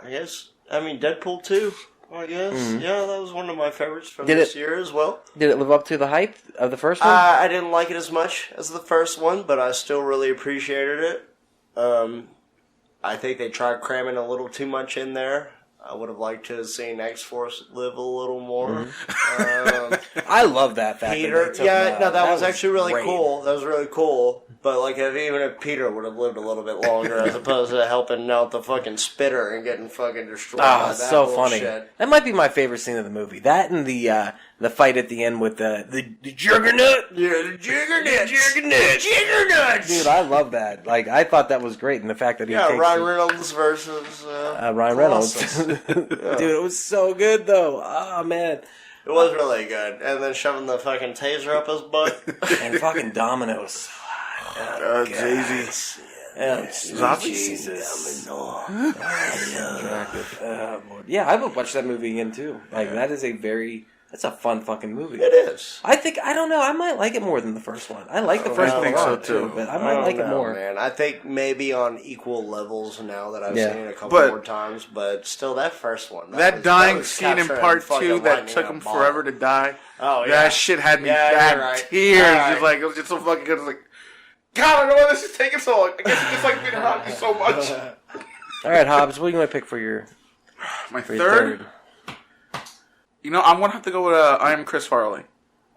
Deadpool 2, I guess. Mm-hmm. Yeah, that was one of my favorites from this year as well. Did it live up to the hype of the first one? I didn't like it as much as the first one, but I still really appreciated it. I think they tried cramming a little too much in there. I would have liked to have seen X-Force live a little more. Mm-hmm. I love that fact. Peter, that was actually really cool. That was really cool. But even if Peter would have lived a little bit longer, as opposed to helping out the fucking spitter and getting fucking destroyed by that so bullshit. Funny. That might be my favorite scene of the movie. That and the fight at the end with the Juggernaut. Yeah, the Juggernaut. Juggernuts. Dude, I love that. Like, I thought that was great, and the fact that he takes Ryan Reynolds versus Ryan Reynolds. Dude, it was so good though. Oh man. It was really good. And then shoving the fucking taser up his butt. And fucking Dominoes. Jay-Z. Jesus. Yeah, I would watch that movie again too. Like, that's a fun fucking movie. It is. I don't know, I might like it more than the first one. I like the first one a lot too, but I might like it more. Man, I think maybe on equal levels now that I've seen it a couple more times, but still that first one. That dying scene in part 2 that took him forever to die. Oh yeah. That shit had me tears. Right. It was just so fucking good. It was like, God, I don't know why this is taking so long. I guess it's just like being around me so much. Alright, Hobbs, what are you going to pick for your... My third? You know, I'm going to have to go with I Am Chris Farley.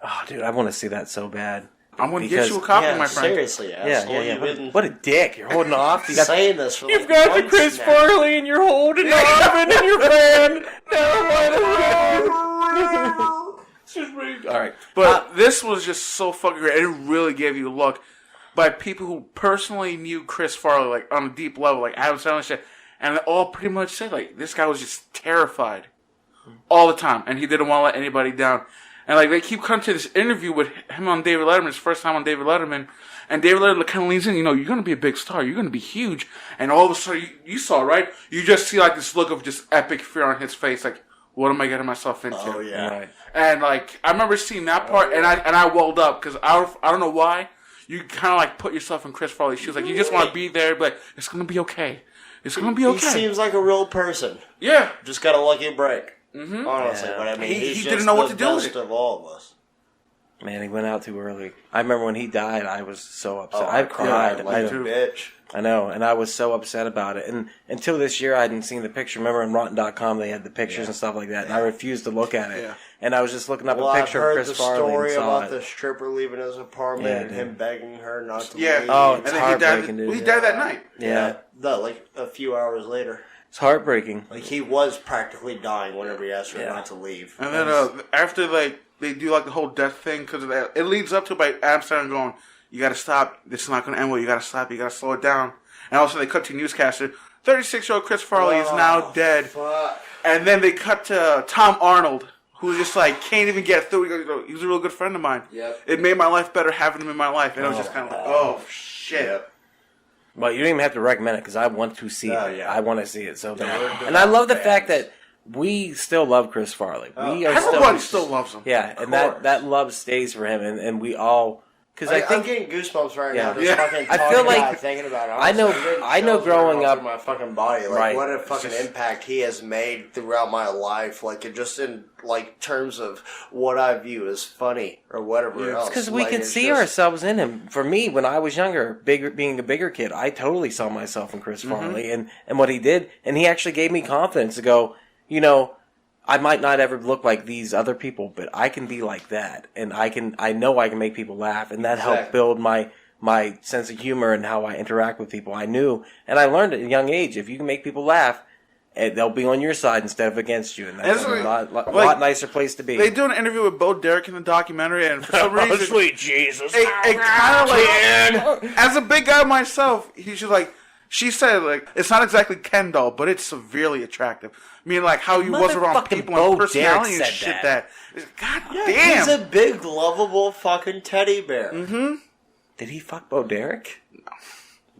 Oh, dude, I want to see that so bad. I'm going to get you a copy, my friend. Seriously, yeah. What a dick. You're holding off. Saying this for You've got the Chris Farley and you're holding Robin and your friend. Alright. But this was just so fucking great. It really gave you a look by people who personally knew Chris Farley, like, on a deep level, like Adam Sandler and shit. And they all pretty much said, like, this guy was just terrified all the time, and he didn't want to let anybody down. And like they keep coming to this interview with him on David Letterman, his first time on David Letterman, and David Letterman kind of leans in, you're going to be a big star, you're going to be huge, and all of a sudden, you saw, right? You just see like this look of just epic fear on his face, like, what am I getting myself into? Oh yeah. Right. And like I remember seeing that part, and I welled up because I don't know why. You kind of like put yourself in Chris Farley's shoes, like you just want to be there, but it's going to be okay. It's going to be okay. He seems like a real person. Yeah. Just got a lucky break. Mm-hmm. Honestly, but I mean, he didn't know what to do with it. Of all of us. Man, he went out too early. I remember when he died, I was so upset. Oh, I cried. like a bitch. I know, and I was so upset about it. And until this year, I hadn't seen the picture. Remember on Rotten.com, they had the pictures and stuff like that, and I refused to look at it. Yeah. And I was just looking up a picture of Chris Farley. I've heard the story about the stripper leaving his apartment and him begging her not to leave. Oh, it's heartbreaking, dude. He died that night. Yeah. Like a few hours later. It's heartbreaking. Like, he was practically dying whenever he asked her not to leave. And then after, like, they do, like, the whole death thing, because of that, it leads up to, like, Adam Sandler going, you gotta stop, this is not gonna end well, you gotta stop, you gotta slow it down. And also they cut to newscaster, 36-year-old Chris Farley is now dead. Fuck. And then they cut to Tom Arnold, who's just, like, can't even get through. He was a real good friend of mine. Yep. It made my life better having him in my life. And I was just kind of like, oh, shit. Yep. Well, you don't even have to recommend it because I want to see it. Yeah. I want to see it so bad. And I love the fact that we still love Chris Farley. Everybody still loves him. Yeah, and that love stays for him, and we all... Because I think I'm getting goosebumps right now. Just fucking talking I feel like about it, thinking about it. I know growing up, my fucking body, like what a fucking impact he has made throughout my life. Like it just in like terms of what I view as funny or whatever else. Because we can see ourselves in him. For me, when I was younger, being a bigger kid, I totally saw myself in Chris Farley and what he did, and he actually gave me confidence to go, I might not ever look like these other people, but I can be like that, and I know I can make people laugh, and that helped build my sense of humor and how I interact with people. I knew, and I learned at a young age, if you can make people laugh, they'll be on your side instead of against you, and that's a lot nicer place to be. They do an interview with Bo Derek in the documentary, and for some reason, sweet Jesus, it kind of like, as a big guy myself, he's just like, she said, like, it's not exactly Ken doll, but it's severely attractive. I mean, like, how he was around people and personality and shit that. God damn. He's a big, lovable fucking teddy bear. Mm-hmm. Did he fuck Bo Derek? No.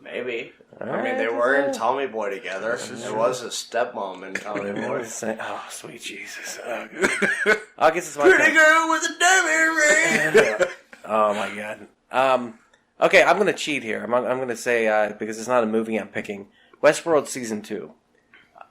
Maybe. I mean, they were in Tommy Boy together. It was his stepmom in Tommy Boy. Oh, sweet Jesus. Oh, I guess it's my pretty girl with a diamond ring. Oh, my God. Okay, I'm going to cheat here. I'm going to say, because it's not a movie I'm picking, Westworld season 2.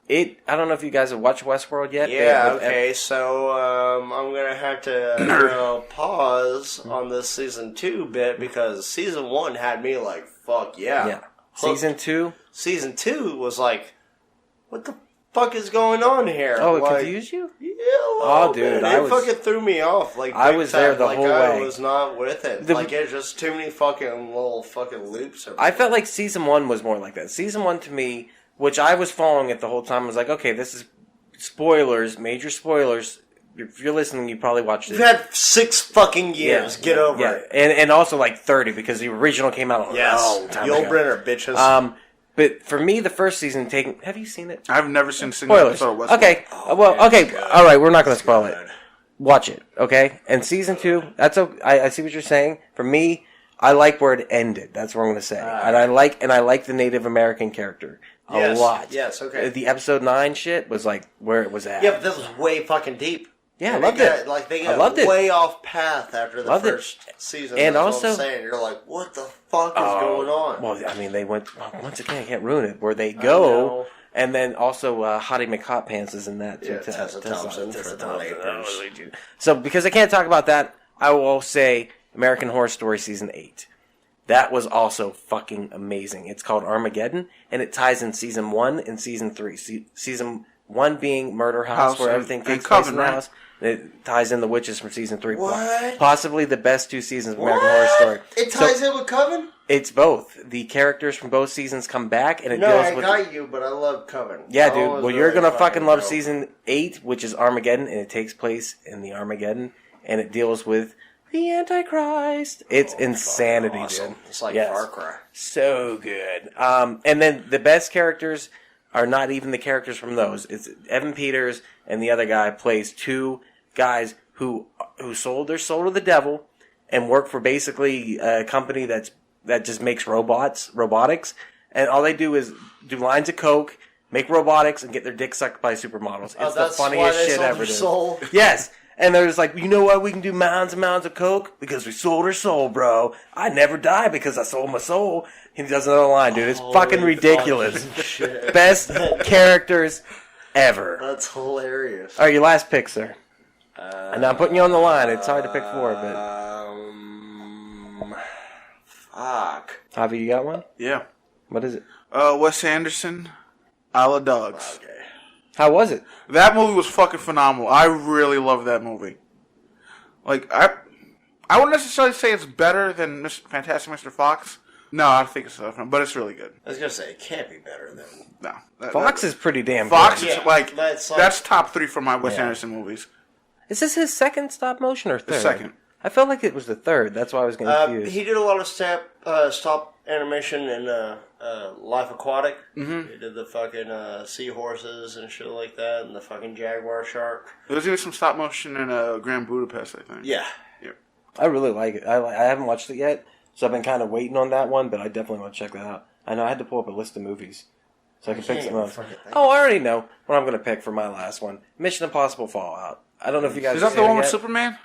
I don't know if you guys have watched Westworld yet. Yeah, okay, so I'm going to have to pause on this season 2 bit because season 1 had me like, fuck yeah. Yeah. Season 2? Season 2 was like, what the fuck is going on here? Oh, it like, confused you? Yeah, oh, dude, it fucking threw me off. Like, I was there the whole way. I was not with it. It's just too many fucking little fucking loops. I felt like season 1 was more like that. Season 1 to me, which I was following it the whole time, was like, okay, this is spoilers, major spoilers. If you're listening, you probably watched it. You've had 6 fucking years. Get over it. And also like 30 because the original came out a long time ago. Brenner, bitches. But for me, the first season have you seen it? I've never seen a single episode of Westworld. Okay, okay, all right, we're not going to spoil it. Watch it, okay? And season 2, that's okay. I see what you're saying. For me, I like where it ended. That's what I'm going to say. And I like the Native American character a lot. Yes, okay. The episode 9 shit was like where it was at. Yeah, but this was way fucking deep. Yeah, I loved it. Like they got way off path after the first season. And that's also, what I'm saying. You're like, what the fuck is going on? Well, I mean, they went once again. I can't ruin it. Where they go, and then also Hottie McHotpants is in that too. Yeah, Tessa Thompson for the Lakers. So because I can't talk about that, I will say American Horror Story season 8. That was also fucking amazing. It's called Armageddon, and it ties in season 1 and season 3. Season 1 being Murder House, where everything takes place in the house. It ties in the witches from season 3. What? Possibly the best 2 seasons of American Horror Story. It ties in with Coven? It's both. The characters from both seasons come back, and it deals with... No, I got you, but I love Coven. Yeah, dude. Well, you're going to fucking love season 8, which is Armageddon, and it takes place in the Armageddon, and it deals with the Antichrist. It's insanity, awesome. dude. It's like Far Cry. So good. And then the best characters are not even the characters from those. It's Evan Peters and the other guy plays 2 guys who sold their soul to the devil and work for basically a company that just makes robotics, and all they do is do lines of coke, make robotics, and get their dick sucked by supermodels. It's the funniest shit ever. Soul. Yes. And they're just like, you know why we can do mounds and mounds of coke? Because we sold our soul, bro. I never die because I sold my soul. He does another line, dude. It's fucking ridiculous. Best characters ever. That's hilarious. All right, your last pick, sir. And I'm putting you on the line. It's hard to pick 4, but... Fuck. Javi, you got one? Yeah. What is it? Wes Anderson, Isle of Dogs. Okay. How was it? That movie was fucking phenomenal. I really love that movie. Like, I wouldn't necessarily say it's better than Fantastic Mr. Fox. No, I think it's different, but it's really good. I was going to say, it can't be better than... No. Fox is pretty damn Fox good. is that's top 3 for my Wes Anderson movies. Is this his second stop motion or third? The second. I felt like it was the third. That's why I was confused. He did a lot of stop animation in Life Aquatic. Mm-hmm. He did the fucking seahorses and shit like that, and the fucking jaguar shark. There's even some stop motion in Grand Budapest, I think. Yeah. I really like it. I haven't watched it yet, so I've been kind of waiting on that one, but I definitely want to check that out. I know I had to pull up a list of movies, so I can pick some else. Oh, I already know what I'm going to pick for my last one. Mission Impossible Fallout. I don't know if you guys... Is that the one with Superman?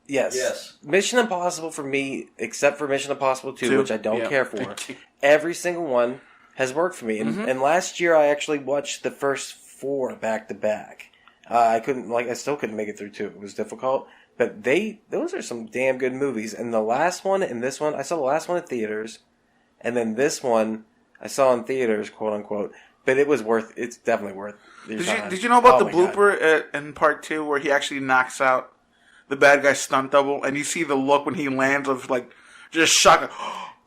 Yes. Mission Impossible for me, except for Mission Impossible 2, which I don't care for, every single one has worked for me. And last year I actually watched the first 4 back to back. I still couldn't make it through 2. It was difficult. But those are some damn good movies. And the last one and this one, I saw the last one in theaters. And then this one I saw in theaters, quote unquote. But it's definitely worth your time. Did you know about the blooper in part 2 where he actually knocks out the bad guy's stunt double, and you see the look when he lands of like just shock.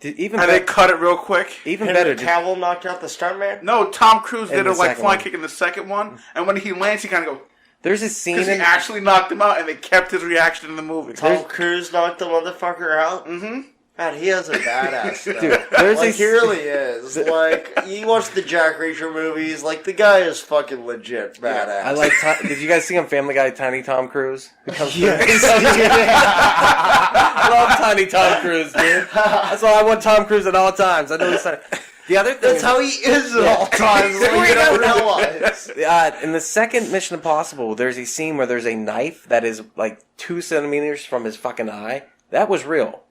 They cut it real quick. Even Henry better. Cavill knocked out the stuntman? No, Tom Cruise did a flying kick in the second one, and when he lands, he kind of goes. There's a scene because he actually knocked him out, and they kept his reaction in the movie. Tom Cruise knocked the motherfucker out. Mm-hmm. God, he has a badass. Dude, he really is. Like, you watch the Jack Reacher movies. Like, the guy is fucking legit badass. I like. Did you guys see on Family Guy, Tiny Tom Cruise? Yes. I love Tiny Tom Cruise, dude. That's why I want Tom Cruise at all times. I know he's tiny. The other thing that's how he is at all times. We don't realize. In the second Mission Impossible, there's a scene where there's a knife that is like 2 centimeters from his fucking eye. That was real.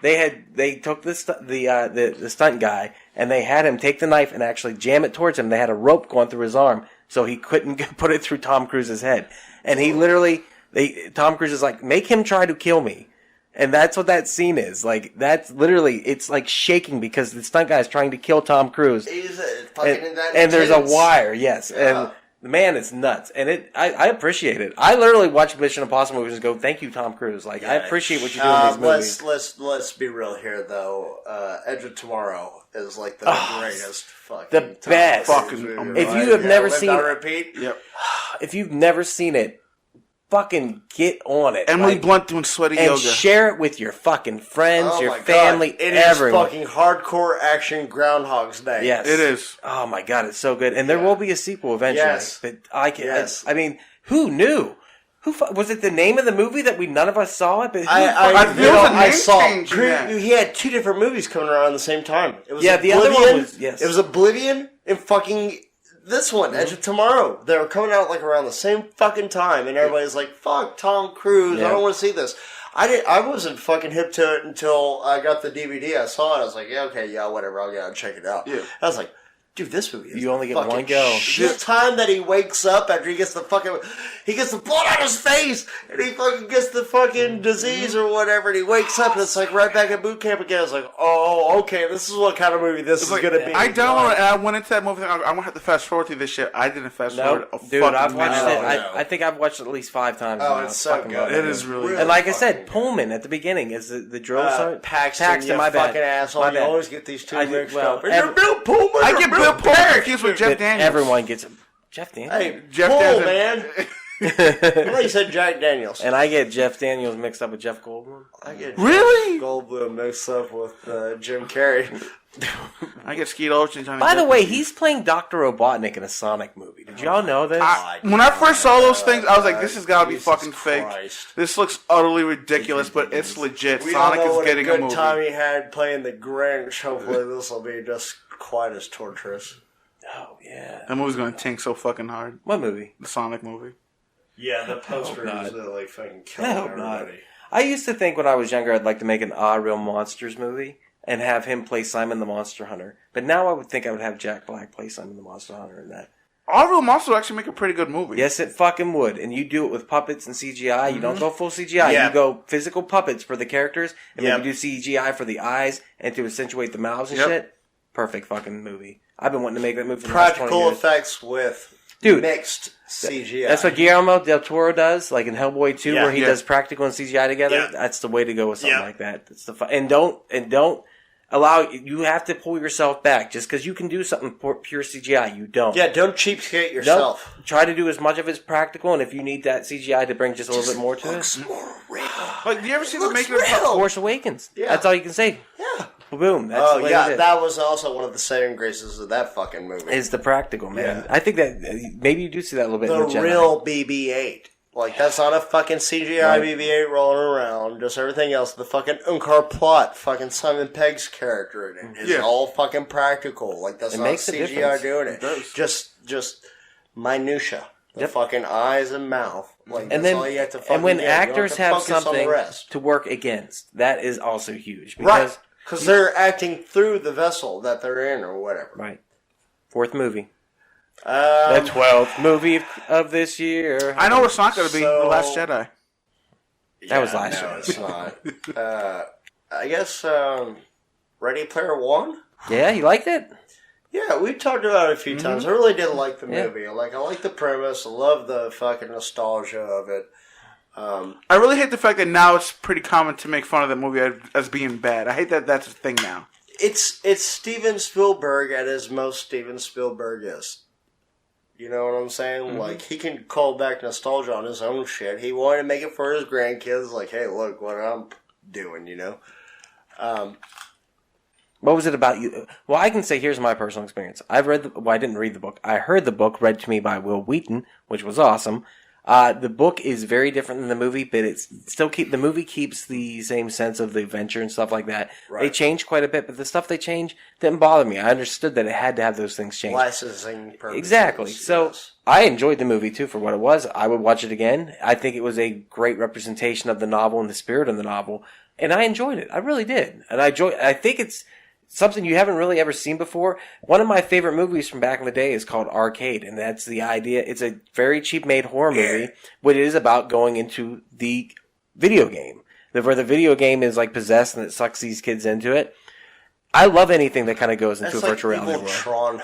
They took the stunt guy and they had him take the knife and actually jam it towards him. They had a rope going through his arm so he couldn't put it through Tom Cruise's head. And he literally, Tom Cruise is like, make him try to kill me. And that's what that scene is. Like, that's literally, it's like shaking because the stunt guy is trying to kill Tom Cruise. He's fucking and there's a wire, yes. Yeah. And the man is nuts. And I appreciate it. I literally watch Mission Impossible movies and go, thank you, Tom Cruise. Like, I appreciate what you do in these movies. Let's be real here, though. Edge of Tomorrow is like the greatest fucking the best fucking movie. If you have never seen it, repeat. Yep. If you've never seen it, fucking get on it. Emily Blunt doing sweaty yoga. And share it with your fucking friends, your family, God. everyone. It is fucking hardcore action Groundhog's Day. Yes. It is. Oh my God, it's so good. And there will be a sequel eventually. Yes. But I mean, who knew? Was it the name of the movie that none of us saw it? But I saw. He had two different movies coming around at the same time. It was the other one was, It was Oblivion and fucking this one, Edge of Tomorrow. They were coming out like around the same fucking time, and everybody's like, "Fuck Tom Cruise! I don't want to see this." I wasn't fucking hip to it until I got the DVD. I saw it. I was like, "Yeah, whatever. I'll check it out." Yeah. I was like, dude, this movie is you only get one go. The time that he wakes up after he gets the blood on his face, and he fucking gets the fucking disease or whatever, and he wakes up and it's like right back at boot camp again. I was like, oh, okay, this is what kind of movie this is going to be. I downloaded it and I went into that movie. I'm going to have to fast forward through this shit. I didn't fast forward. Dude, I've watched it. I think I've watched it at least 5 times. Oh, it's so good. It is really and like I said, Pullman at the beginning is the drill sergeant. Paxton, my bad. Fucking asshole. You always get these two mixed up. Bill Pullman. I get Bill Pullman confused with Jeff Daniels. Everyone gets Jeff Daniels. Hey, Jeff Daniels, Daniels. man. I thought you said Jack Daniels. And I get Jeff Daniels mixed up with Jeff Goldblum. I get really Goldblum mixed up with Jim Carrey. I get Skeet Ulrich. By the way, he's playing Dr. Robotnik in a Sonic movie. Did y'all know this? When I first saw those things, I was like, "This has got to be fucking fake. This looks utterly ridiculous, but it's legit." Sonic is getting a movie. Good time he had playing the Grinch. Hopefully, this will be just quite as torturous. Oh yeah, that movie's gonna tank so fucking hard. What movie? The Sonic movie. Yeah, the poster is like fucking killing everybody. I used to think when I was younger I'd like to make an Real Monsters movie and have him play Simon the Monster Hunter. But now I would think I would have Jack Black play Simon the Monster Hunter in that. Real Monsters would actually make a pretty good movie. Yes, it fucking would. And you do it with puppets and CGI. You don't go full CGI. Yeah. You go physical puppets for the characters, and then you do CGI for the eyes and to accentuate the mouths and shit. Perfect fucking movie. I've been wanting to make that movie for the last 20 years. Practical effects with mixed CGI. That's what Guillermo del Toro does, like in Hellboy 2, where he does practical and CGI together. Yeah. That's the way to go with something like that. That's the and don't allow you have to pull yourself back just because you can do something pure CGI. You don't. Yeah, don't cheapskate yourself. Nope. Try to do as much of it as practical, and if you need that CGI to bring just a little bit more to it, more real. Like, do you ever see the making of Force Awakens? Yeah. That's all you can say. Yeah. Boom. That's the way that was also one of the saving graces of that fucking movie. Is the practical, man. Yeah. I think that maybe you do see that a little bit in the real BB-8. Like, that's not a fucking CGI BB-8 rolling around. Just everything else. The fucking Unkar plot, fucking Simon Pegg's character in it is all fucking practical. Like, that's not CGI doing it. Just minutia. The fucking eyes and mouth. Like, and that's all you have to fucking when get. actors have something to work against, that is also huge. Because they're acting through the vessel that they're in or whatever. Right. 4th movie. The 12th movie of this year. I know it's not going to be The Last Jedi. That was last year. It's not. I guess Ready Player One? Yeah, you liked it? Yeah, we talked about it a few times. I really did like the movie. I like the premise. I love the fucking nostalgia of it. I really hate the fact that now it's pretty common to make fun of that movie as being bad. I hate that that's a thing now. It's Steven Spielberg at his most Steven Spielberg is. You know what I'm saying? Mm-hmm. Like, he can call back nostalgia on his own shit. He wanted to make it for his grandkids. Like, hey, look what I'm doing, you know? What was it about you? Well, I can say here's my personal experience. I didn't read the book. I heard the book read to me by Will Wheaton, which was awesome. The book is very different than the movie, but the movie keeps the same sense of the adventure and stuff like that. Right. They changed quite a bit, but the stuff they changed didn't bother me. I understood that it had to have those things changed. Licensing purposes. Exactly. So I enjoyed the movie too for what it was. I would watch it again. I think it was a great representation of the novel and the spirit of the novel, and I enjoyed it. I really did, and I think it's something you haven't really ever seen before. One of my favorite movies from back in the day is called Arcade, and that's the idea. It's a very cheap-made horror movie, but it is about going into the video game, where the video game is like possessed and it sucks these kids into it. I love anything that kind of goes into a virtual reality world. Tron.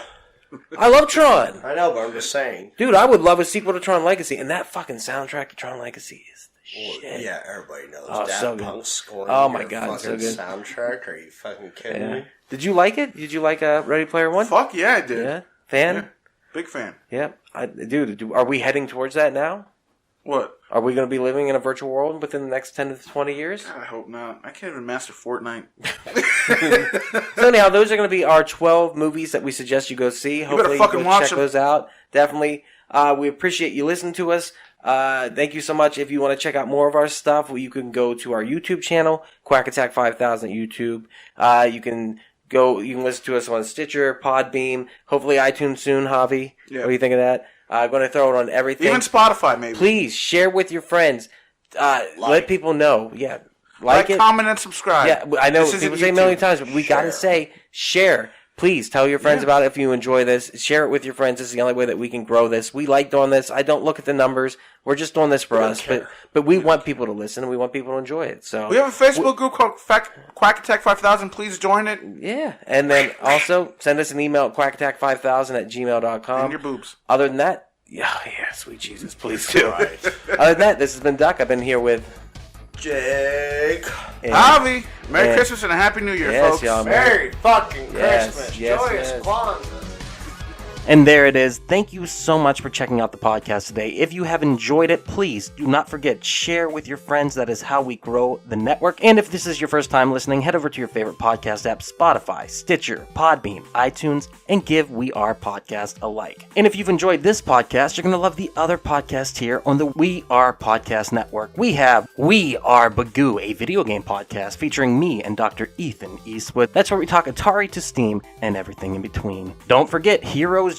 I love Tron. I know, but I'm just saying. Dude, I would love a sequel to Tron Legacy, and that fucking soundtrack to Tron Legacy is shit. Yeah, everybody knows. Oh, Daft so Punk scoring my god, so good. Soundtrack? Are you fucking kidding me? Did you like it? Did you like Ready Player One? Fuck yeah, I did. Yeah, fan. Yeah. Big fan. Yeah, dude. Are we heading towards that now? What? Are we going to be living in a virtual world within the next 10 to 20 years? God, I hope not. I can't even master Fortnite. So anyhow, those are going to be our 12 movies that we suggest you go see. Hopefully you better check those out. Definitely. We appreciate you listening to us. Thank you so much. If you want to check out more of our stuff, you can go to our YouTube channel, Quack Attack 5000 YouTube. You can listen to us on Stitcher, Podbeam, hopefully iTunes soon, Javi. Yeah. What do you think of that? I'm going to throw it on everything. Even Spotify, maybe. Please share with your friends. Let people know. Yeah. Like it. Comment, and subscribe. Yeah, I know people say a million times, but we got to say share. Please tell your friends about it if you enjoy this. Share it with your friends. This is the only way that we can grow this. We like doing this. I don't look at the numbers. We're just doing this for us. But we want people to listen, and we want people to enjoy it. So we have a Facebook group called Quack Attack 5000. Please join it. Yeah. And then also send us an email at quackattack5000@gmail.com. And your boobs. Other than that, yeah, sweet Jesus, please do. Other than that, this has been Duck. I've been here with Jake. Javi. Merry Christmas and a Happy New Year, folks. Y'all, Merry fucking Christmas. Joyous yes. Kwanzaa. And there it is. Thank you so much for checking out the podcast today. If you have enjoyed it, please do not forget, share with your friends. That is how we grow the network. And if this is your first time listening, head over to your favorite podcast app, Spotify, Stitcher, Podbean, iTunes, and give We Are Podcast a like. And if you've enjoyed this podcast, you're going to love the other podcasts here on the We Are Podcast Network. We have We Are Bagu, a video game podcast featuring me and Dr. Ethan Eastwood. That's where we talk Atari to Steam and everything in between. Don't forget, Gyros,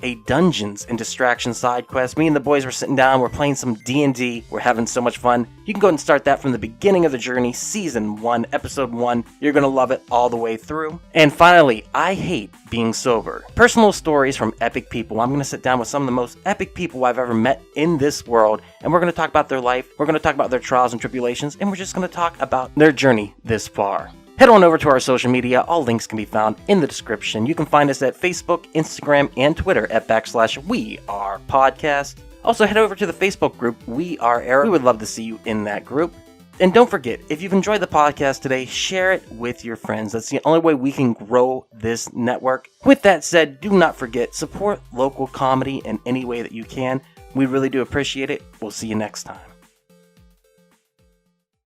a Dungeons and Distractions side quest. Me and the boys were sitting down, we're playing some D&D, we're having so much fun. You can go and start that from the beginning of the journey, Season 1, Episode 1. You're going to love it all the way through. And finally, I Hate Being Sober. Personal stories from epic people. I'm going to sit down with some of the most epic people I've ever met in this world, and we're going to talk about their life, we're going to talk about their trials and tribulations, and we're just going to talk about their journey this far. Head on over to our social media. All links can be found in the description. You can find us at Facebook, Instagram, and Twitter at /WeArePodcast. Also, head over to the Facebook group, We Are Era. We would love to see you in that group. And don't forget, if you've enjoyed the podcast today, share it with your friends. That's the only way we can grow this network. With that said, do not forget, support local comedy in any way that you can. We really do appreciate it. We'll see you next time.